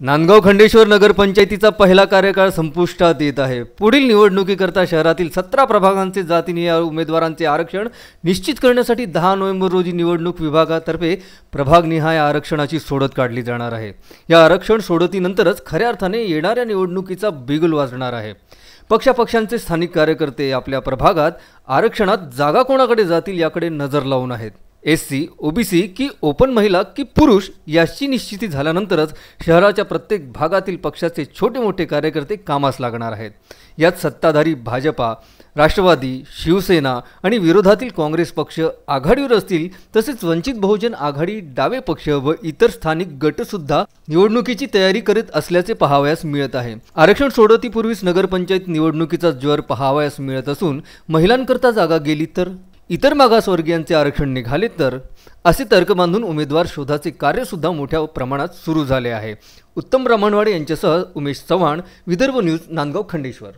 नांदगाव खंडेश्वर नगरपंचायतीचा पहिला कार्यकाळ संपुष्टात येत आहे। पुढील निवडणुकीकरता शहरातील 17 प्रभागांचे जातीनिहाय उमेदवारांचे आरक्षण निश्चित करण्यासाठी 10 नोव्हेंबर रोजी निवडणूक विभागातर्फे प्रभागनिहाय आरक्षणाची सोडत काढली जाणार आहे। या आरक्षण सोडतीनंतरच खऱ्या अर्थाने येणाऱ्या निवडणुकीचा बिगुल वाजणार आहे। पक्षापक्षांचे स्थानिक कार्यकर्ते आपल्या प्रभागात आरक्षणात जागा कोणाकडे जातील याकडे नजर लावून आहेत। एससी, ओबीसी की ओपन महिला की पुरुष याची निश्चिती झाल्यानंतरच शहराच्या प्रत्येक भागातील पक्षाचे छोटे मोठे कार्यकर्ते कामास लागणार आहेत। यात सत्ताधारी भाजपा, राष्ट्रवादी, शिवसेना आणि विरोधातील काँग्रेस पक्ष आघाडीवर असतील, तसेच वंचित बहुजन आघाडी, डावे पक्ष व इतर स्थानिक गट सुद्धा निवडणुकीची तयारी करीत असल्याचे पाहावयास मिळत आहे। आरक्षण सोडतीपूर्वीच नगरपंचायत निवडणुकीचा ज्वर पाहावयास मिळत असून महिलांकरता जागा गेली तर, इतर मागासवर्गीयांचे आरक्षण निघाले तर, असे तर्क बांधून उमेदवार शोधाचे कार्य सुद्धा मोठ्या प्रमाणात सुरू झाले आहे। उत्तम ब्राह्मणवाडे यांच्यासह उमेश चव्हाण, विदर्भ न्यूज, नांदगाव खंडेश्वर।